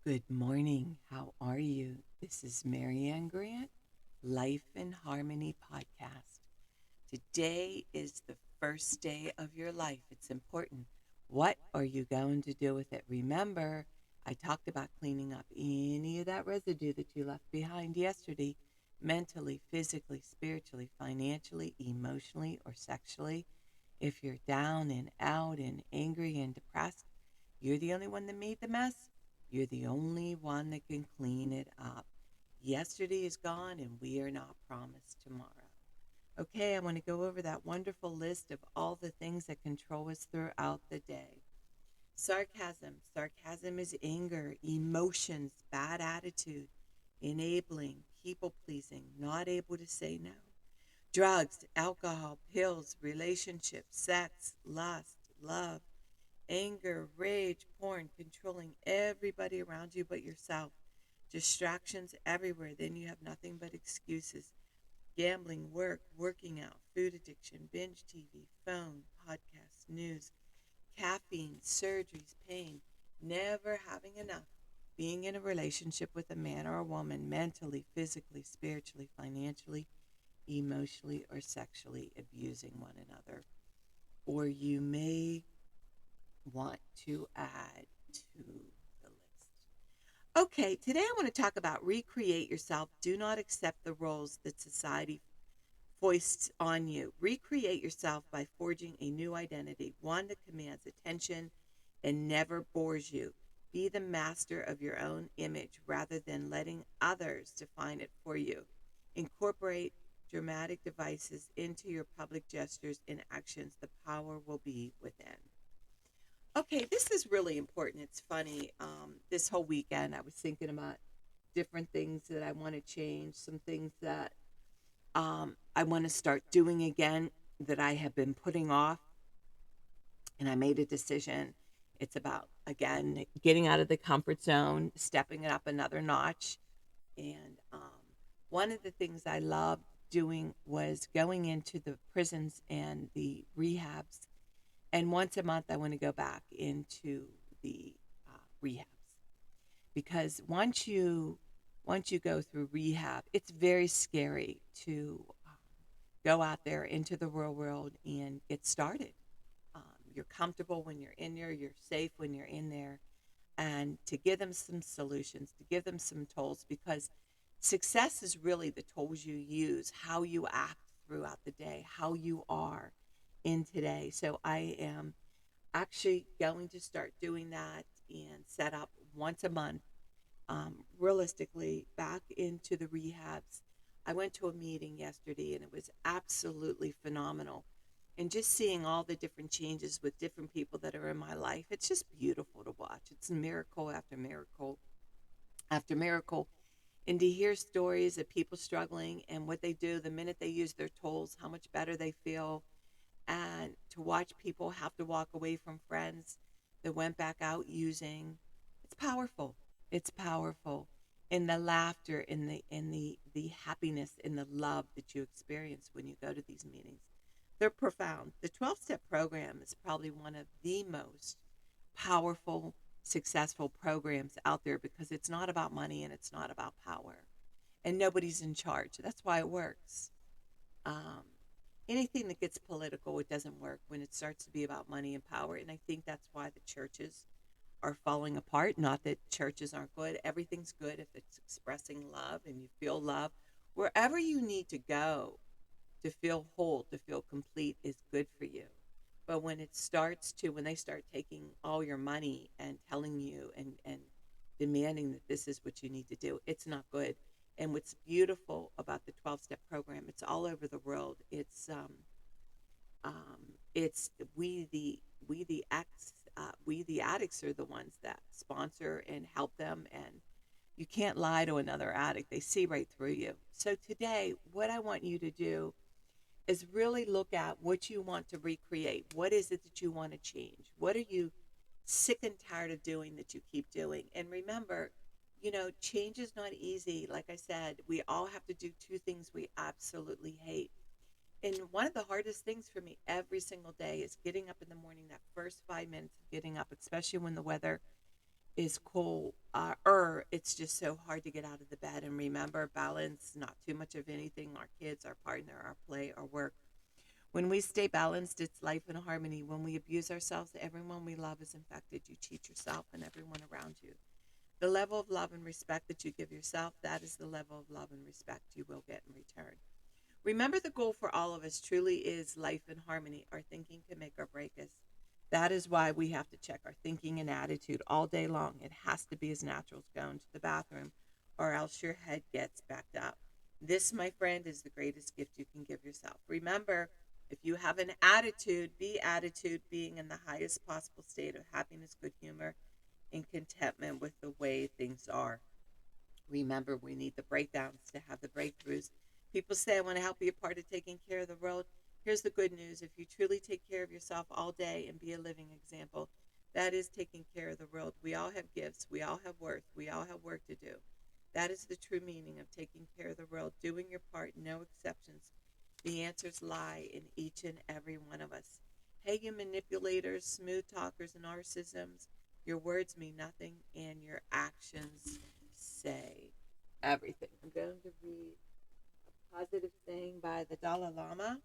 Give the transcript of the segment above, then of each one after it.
Good morning. How are you? This is Marianne Grant, Life in Harmony podcast. Today is the first day of your life. It's important. What are you going to do with it? Remember, I talked about cleaning up any of that residue that you left behind yesterday, mentally, physically, spiritually, financially, emotionally, or sexually. If you're down and out and angry and depressed, you're the only one that made the mess. You're the only one that can clean it up. Yesterday is gone and we are not promised tomorrow. Okay, I want to go over that wonderful list of all the things that control us throughout the day. Sarcasm. Sarcasm is anger, emotions, bad attitude, enabling, people pleasing, not able to say no. Drugs, alcohol, pills, relationships, sex, lust, love, anger, rage, porn, controlling everybody around you but yourself. Distractions everywhere. Then you have nothing but excuses. Gambling, work, working out, food addiction, binge TV, phone, podcasts, news, caffeine, surgeries, pain, never having enough. Being in a relationship with a man or a woman, mentally, physically, spiritually, financially, emotionally, or sexually abusing one another. Or you may want to add to the list. Okay, today I want to talk about recreate yourself. Do not accept the roles that society foists on you. Recreate yourself by forging a new identity, one that commands attention and never bores you. Be the master of your own image rather than letting others define it for you. Incorporate dramatic devices into your public gestures and actions. The power will be within. Okay, this is really important. It's funny. This whole weekend, I was thinking about different things that I want to change, some things that I want to start doing again that I have been putting off, and I made a decision. It's about, again, getting out of the comfort zone, stepping it up another notch. And one of the things I loved doing was going into the prisons and the rehabs, and once a month I want to go back into the rehabs, because once you go through rehab, it's very scary to go out there into the real world and get started. You're comfortable when you're in there, you're safe when you're in there, and to give them some solutions, to give them some tools, because success is really the tools you use, how you act throughout the day, how you are in today. So I am actually going to start doing that and set up once a month, realistically, back into the rehabs. I went to a meeting yesterday and it was absolutely phenomenal. And just seeing all the different changes with different people that are in my life, it's just beautiful to watch. It's miracle after miracle after miracle. And to hear stories of people struggling and what they do the minute they use their tools, how much better they feel, and to watch people have to walk away from friends that went back out using, it's powerful. It's powerful. In the laughter, in the happiness, in the love that you experience when you go to these meetings, they're profound. The 12-step program is probably one of the most powerful, successful programs out there, because it's not about money and it's not about power, and nobody's in charge. That's why it works. um, Anything that gets political, it doesn't work when it starts to be about money and power. And I think that's why the churches are falling apart. Not that churches aren't good. Everything's good if it's expressing love and you feel love. Wherever you need to go to feel whole, to feel complete, is good for you. But when they start taking all your money and telling you and demanding that this is what you need to do, it's not good. And what's beautiful about the 12-step program, it's all over the world. It's we the addicts are the ones that sponsor and help them, and you can't lie to another addict. They see right through you. So today, what I want you to do is really look at what you want to recreate. What is it that you want to change? What are you sick and tired of doing that you keep doing? And remember, change is not easy. Like I said, we all have to do two things we absolutely hate. And one of the hardest things for me every single day is getting up in the morning, that first 5 minutes of getting up, especially when the weather is cool. It's just so hard to get out of the bed. And remember, balance, not too much of anything, our kids, our partner, our play, our work. When we stay balanced, it's life in harmony. When we abuse ourselves, everyone we love is infected. You cheat yourself and everyone around you. The level of love and respect that you give yourself, that is the level of love and respect you will get in return. Remember, the goal for all of us truly is life in harmony. Our thinking can make or break us. That is why we have to check our thinking and attitude all day long. It has to be as natural as going to the bathroom, or else your head gets backed up. This, my friend, is the greatest gift you can give yourself. Remember, if you have an attitude, be attitude, being in the highest possible state of happiness, good humor, and contentment with the way things are. Remember, we need the breakdowns to have the breakthroughs. People say, I want to help be a part of taking care of the world. Here's the good news. If you truly take care of yourself all day and be a living example, that is taking care of the world. We all have gifts. We all have worth. We all have work to do. That is the true meaning of taking care of the world, doing your part, no exceptions. The answers lie in each and every one of us. Hey, you manipulators, smooth talkers, and narcissisms, your words mean nothing, and your actions say everything. I'm going to read a positive saying by the Dalai Lama.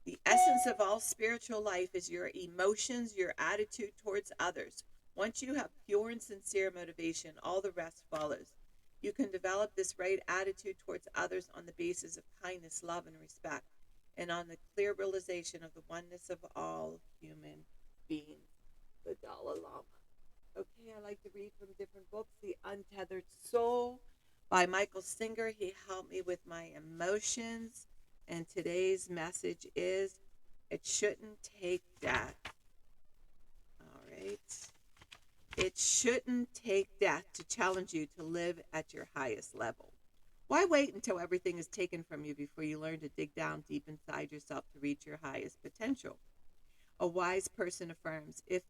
The essence of all spiritual life is your emotions, your attitude towards others. Once you have pure and sincere motivation, all the rest follows. You can develop this right attitude towards others on the basis of kindness, love, and respect, and on the clear realization of the oneness of all human beings. The Dalai Lama. Okay, I like to read from different books. The Untethered Soul by Michael Singer. He helped me with my emotions. And today's message is, it shouldn't take death. All right. It shouldn't take death to challenge you to live at your highest level. Why wait until everything is taken from you before you learn to dig down deep inside yourself to reach your highest potential? A wise person affirms, if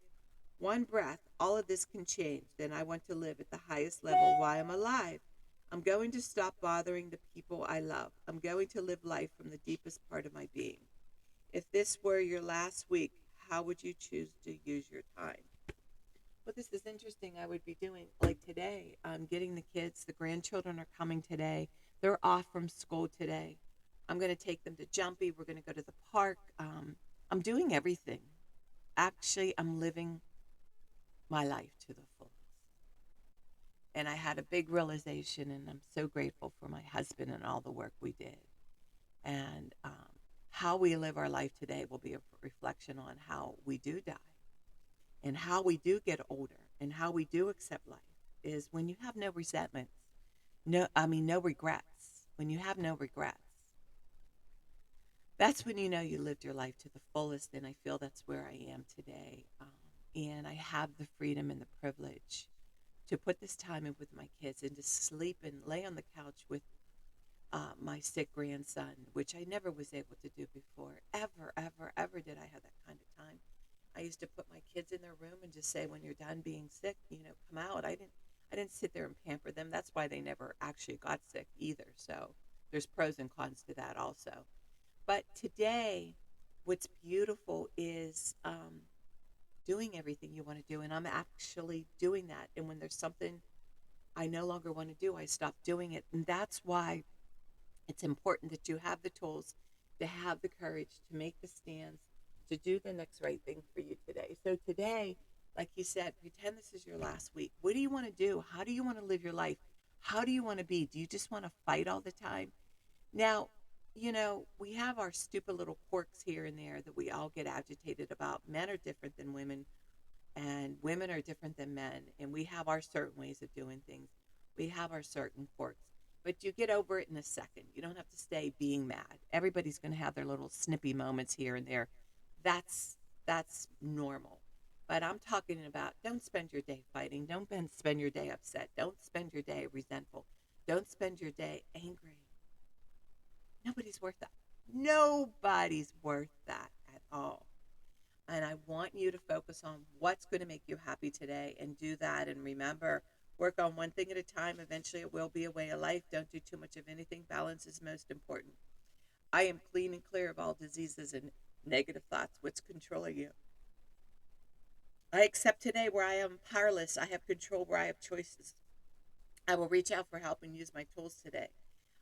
one breath, all of this can change, then I want to live at the highest level while I'm alive. I'm going to stop bothering the people I love. I'm going to live life from the deepest part of my being. If this were your last week, how would you choose to use your time? Well, this is interesting. I would be doing, like today, I'm getting the kids, the grandchildren are coming today. They're off from school today. I'm going to take them to Jumpy. We're going to go to the park. I'm doing everything. Actually, I'm living my life to the fullest. And I had a big realization, and I'm so grateful for my husband and all the work we did. And how we live our life today will be a reflection on how we do die and how we do get older and how we do accept life is when you have no resentments, no regrets. When you have no regrets, that's when you know you lived your life to the fullest. And I feel that's where I am today. And I have the freedom and the privilege to put this time in with my kids and to sleep and lay on the couch with my sick grandson, which I never was able to do before. Ever, ever, ever did I have that kind of time. I used to put my kids in their room and just say, when you're done being sick, come out. I didn't sit there and pamper them. That's why they never actually got sick either. So there's pros and cons to that also. But today, what's beautiful is doing everything you want to do. And I'm actually doing that. And when there's something I no longer want to do, I stop doing it. And that's why it's important that you have the tools, to have the courage, to make the stands, to do the next right thing for you today. So today, like you said, pretend this is your last week. What do you want to do? How do you want to live your life? How do you want to be? Do you just want to fight all the time? Now, we have our stupid little quirks here and there that we all get agitated about. Men are different than women, and women are different than men, and we have our certain ways of doing things. We have our certain quirks. But you get over it in a second. You don't have to stay being mad. Everybody's going to have their little snippy moments here and there. That's normal. But I'm talking about, don't spend your day fighting. Don't spend your day upset. Don't spend your day resentful. Don't spend your day angry. Nobody's worth that. Nobody's worth that at all. And I want you to focus on what's going to make you happy today and do that. And remember, work on one thing at a time. Eventually, it will be a way of life. Don't do too much of anything. Balance is most important. I am clean and clear of all diseases and negative thoughts. What's controlling you? I accept today where I am powerless. I have control where I have choices. I will reach out for help and use my tools today.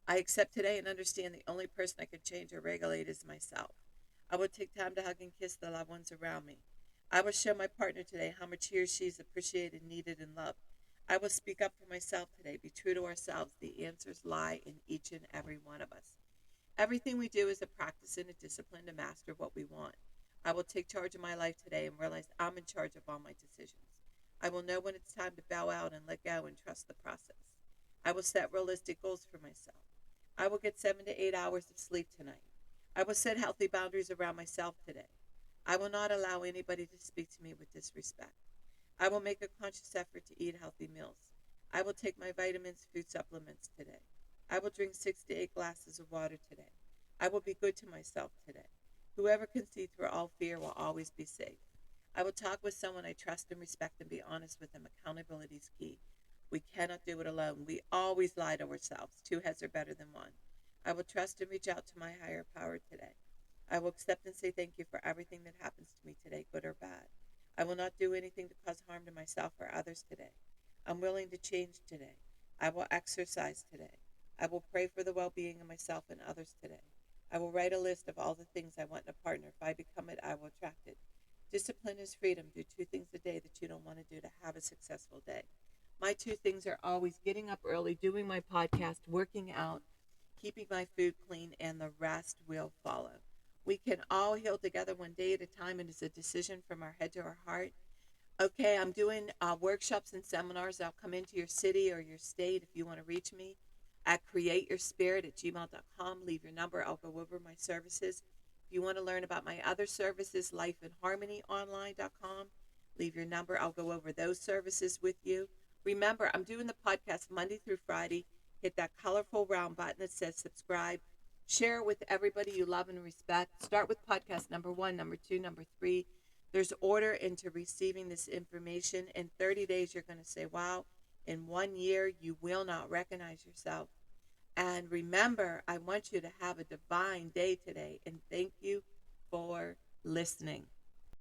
I accept today and understand the only person I can change or regulate is myself. I will take time to hug and kiss the loved ones around me. I will show my partner today how much he or she is appreciated, needed, and loved. I will speak up for myself today. Be true to ourselves. The answers lie in each and every one of us. Everything we do is a practice and a discipline to master what we want. I will take charge of my life today and realize I'm in charge of all my decisions. I will know when it's time to bow out and let go and trust the process. I will set realistic goals for myself. I will get 7 to 8 hours of sleep tonight. I will set healthy boundaries around myself today. I will not allow anybody to speak to me with disrespect. I will make a conscious effort to eat healthy meals. I will take my vitamins, food supplements today. I will drink 6 to 8 glasses of water today. I will be good to myself today. Whoever can see through all fear will always be safe. I will talk with someone I trust and respect and be honest with them. Accountability is key. We cannot do it alone. We always lie to ourselves. Two heads are better than one. I will trust and reach out to my higher power today. I will accept and say thank you for everything that happens to me today, good or bad. I will not do anything to cause harm to myself or others today. I'm willing to change today. I will exercise today. I will pray for the well being of myself and others today. I will write a list of all the things I want in a partner. If I become it, I will attract it. Discipline is freedom. Do 2 things a day that you don't want to do to have a successful day. My 2 things are always getting up early, doing my podcast, working out, keeping my food clean, and the rest will follow. We can all heal together one day at a time. It is a decision from our head to our heart. Okay, I'm doing workshops and seminars. I'll come into your city or your state if you want to reach me at createyourspirit@gmail.com. Leave your number. I'll go over my services. If you want to learn about my other services, lifeinharmonyonline.com. Leave your number. I'll go over those services with you. Remember, I'm doing the podcast Monday through Friday. Hit that colorful round button that says subscribe. Share it with everybody you love and respect. Start with podcast number 1, number 2, number 3. There's order into receiving this information. In 30 days, you're going to say, wow. In 1 year, you will not recognize yourself. And remember, I want you to have a divine day today. And thank you for listening.